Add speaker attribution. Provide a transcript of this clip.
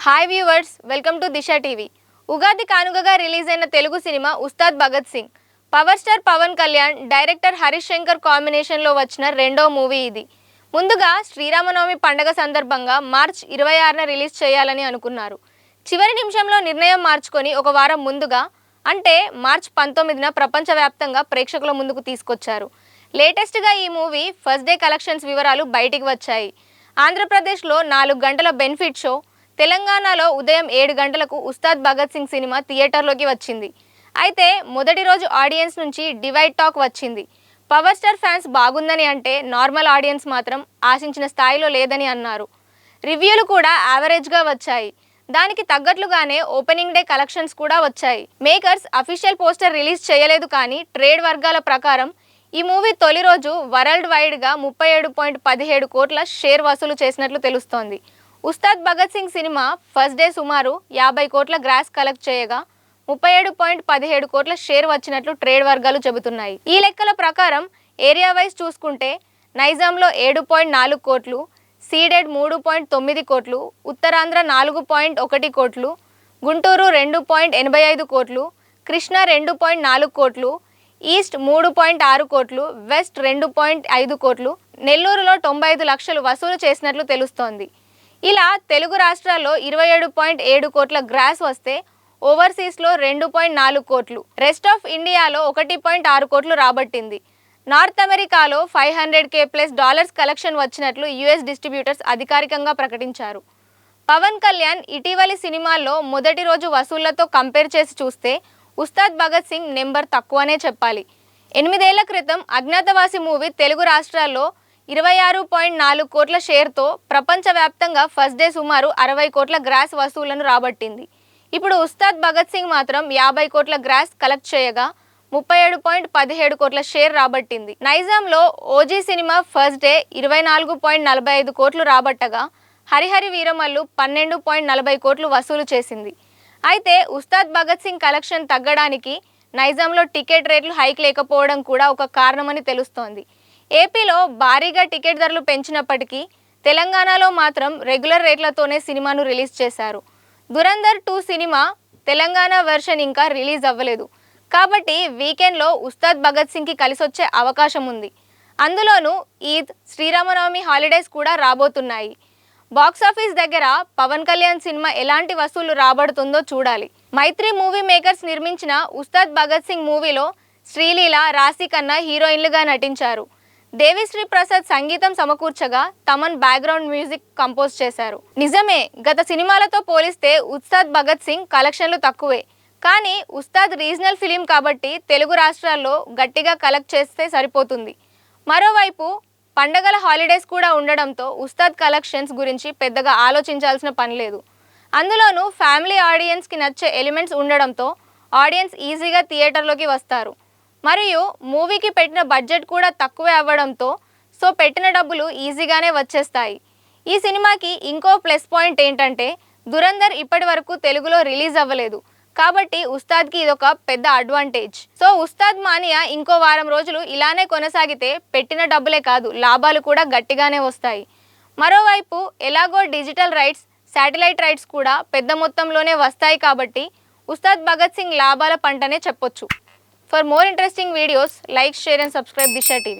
Speaker 1: Hi viewers, welcome to Disha TV. Ugadi కానుకగా release అయిన Telugu cinema Ustad Bhagat Singh. Power star Pawan Kalyan, director Harish Shankar కాంబినేషన్లో వచ్చిన రెండో మూవీ ఇది. ముందుగా శ్రీరామనవమి పండగ సందర్భంగా మార్చ్ 26న రిలీజ్ చేయాలని అనుకున్నారు. చివరి నిమిషంలో నిర్ణయం మార్చుకొని ఒక వారం ముందుగా అంటే మార్చ్ 19న ప్రపంచవ్యాప్తంగా ప్రేక్షకుల ముందుకు తీసుకొచ్చారు. లేటెస్ట్గా ఈ మూవీ ఫస్ట్ డే కలెక్షన్స్ వివరాలు బయటికి వచ్చాయి. ఆంధ్రప్రదేశ్లో 4 గంటల బెనిఫిట్ షో, తెలంగాణలో ఉదయం 7 గంటలకు ఉస్తాద్ భగత్ సింగ్ సినిమా థియేటర్లోకి వచ్చింది. అయితే మొదటి రోజు ఆడియన్స్ నుంచి డివైడ్ టాక్ వచ్చింది. పవర్ స్టార్ ఫ్యాన్స్ బాగుందని అంటే నార్మల్ ఆడియన్స్ మాత్రం ఆశించిన స్థాయిలో లేదని అన్నారు. రివ్యూలు కూడా యావరేజ్గా వచ్చాయి. దానికి తగ్గట్లుగానే ఓపెనింగ్ డే కలెక్షన్స్ కూడా వచ్చాయి. మేకర్స్ అఫీషియల్ పోస్టర్ రిలీజ్ చేయలేదు, కానీ ట్రేడ్ వర్గాల ప్రకారం ఈ మూవీ తొలి రోజు వరల్డ్ వైడ్గా 37.17 కోట్ల షేర్ వసూలు చేసినట్లు తెలుస్తోంది. Ustad Bhagat Singh cinema first day సుమారు 50 కోట్ల గ్రాస్ కలెక్ట్ చేయగా 37.17 కోట్ల షేర్ వచ్చినట్లు ట్రేడ్ వర్గాలు చెబుతున్నాయి. ఈ లెక్కల ప్రకారం ఏరియా వైజ్ చూసుకుంటే నైజాంలో 7.4 కోట్లు, సీడెడ్ 3.9 కోట్లు, ఉత్తరాంధ్ర 4.1 కోట్లు, గుంటూరు 2.85 కోట్లు, కృష్ణా 2.4 కోట్లు, ఈస్ట్ 3.6 కోట్లు, వెస్ట్ 2.5 కోట్లు, నెల్లూరులో 95 లక్షలు వసూలు చేసినట్లు తెలుస్తోంది. ఇలా తెలుగు రాష్ట్రాల్లో 27.7 కోట్ల గ్రాస్ వస్తే ఓవర్సీస్లో 2.4 కోట్లు, రెస్ట్ ఆఫ్ ఇండియాలో 1.6 కోట్లు రాబట్టింది. నార్త్ అమెరికాలో $500K+ కలెక్షన్ వచ్చినట్లు యుఎస్ డిస్ట్రిబ్యూటర్స్ అధికారికంగా ప్రకటించారు. పవన్ కళ్యాణ్ ఇటీవలి సినిమాల్లో మొదటి రోజు వసూళ్లతో కంపేర్ చేసి చూస్తే ఉస్తాద్ భగత్ సింగ్ నెంబర్ తక్కువనే చెప్పాలి. 8 ఏళ్ల క్రితం అజ్ఞాతవాసి మూవీ తెలుగు రాష్ట్రాల్లో 26.4 కోట్ల షేర్తో ప్రపంచవ్యాప్తంగా ఫస్ట్ డే సుమారు 60 కోట్ల గ్రాస్ వసూళ్లను రాబట్టింది. ఇప్పుడు ఉస్తాద్ భగత్ సింగ్ మాత్రం 50 కోట్ల గ్రాస్ కలెక్ట్ చేయగా 37.17 కోట్ల షేర్ రాబట్టింది. నైజాంలో ఓజీ సినిమా ఫస్ట్ డే 24.45 కోట్లు రాబట్టగా హరిహరి వీరమల్లు 12.40 కోట్లు వసూలు చేసింది. అయితే ఉస్తాద్ భగత్ సింగ్ కలెక్షన్ తగ్గడానికి నైజాంలో టికెట్ రేట్లు హైక్ లేకపోవడం కూడా ఒక కారణమని తెలుస్తోంది. ఏపీలో భారీగా టికెట్ ధరలు పెంచినప్పటికీ తెలంగాణలో మాత్రం రెగ్యులర్ రేట్లతోనే సినిమాను రిలీజ్ చేశారు. దురంధర్ 2 సినిమా తెలంగాణ వెర్షన్ ఇంకా రిలీజ్ అవ్వలేదు. కాబట్టి వీకెండ్లో ఉస్తాద్ భగత్ సింగ్కి కలిసొచ్చే అవకాశం ఉంది. అందులోనూ ఈద్, శ్రీరామనవమి హాలిడేస్ కూడా రాబోతున్నాయి. బాక్సాఫీస్ దగ్గర పవన్ కళ్యాణ్ సినిమా ఎలాంటి వసూళ్లు రాబడుతుందో చూడాలి. మైత్రి మూవీ మేకర్స్ నిర్మించిన ఉస్తాద్ భగత్ సింగ్ మూవీలో శ్రీలీల, రాశి ఖన్నా హీరోయిన్లుగా నటించారు. దేవిశ్రీ ప్రసాద్ సంగీతం సమకూర్చగా తమన్ బ్యాక్గ్రౌండ్ మ్యూజిక్ కంపోజ్ చేశారు. నిజమే, గత సినిమాలతో పోలిస్తే ఉస్తాద్ భగత్ సింగ్ కలెక్షన్లు తక్కువే. కానీ ఉస్తాద్ రీజనల్ ఫిలిం కాబట్టి తెలుగు రాష్ట్రాల్లో గట్టిగా కలెక్ట్ చేస్తే సరిపోతుంది. మరోవైపు పండగల హాలిడేస్ కూడా ఉండడంతో ఉస్తాద్ కలెక్షన్స్ గురించి పెద్దగా ఆలోచించాల్సిన పని లేదు. అందులోనూ ఫ్యామిలీ ఆడియన్స్కి నచ్చే ఎలిమెంట్స్ ఉండడంతో ఆడియన్స్ ఈజీగా థియేటర్లోకి వస్తారు. మరియు మూవీకి పెట్టిన బడ్జెట్ కూడా తక్కువే అవ్వడంతో పెట్టిన డబ్బులు ఈజీగానే వచ్చేస్తాయి. ఈ సినిమాకి ఇంకో ప్లస్ పాయింట్ ఏంటంటే దురంధర్ ఇప్పటి వరకు తెలుగులో రిలీజ్ అవ్వలేదు. కాబట్టి ఉస్తాద్కి ఇదొక పెద్ద అడ్వాంటేజ్. ఉస్తాద్ మానియా ఇంకో వారం రోజులు ఇలానే కొనసాగితే పెట్టిన డబ్బులే కాదు, లాభాలు కూడా గట్టిగానే వస్తాయి. మరోవైపు ఎలాగో డిజిటల్ రైట్స్, శాటిలైట్ రైట్స్ కూడా పెద్ద మొత్తంలోనే వస్తాయి. కాబట్టి ఉస్తాద్ భగత్ సింగ్ లాభాల పంటనే చెప్పొచ్చు. For more interesting videos, like, share and subscribe Disha TV.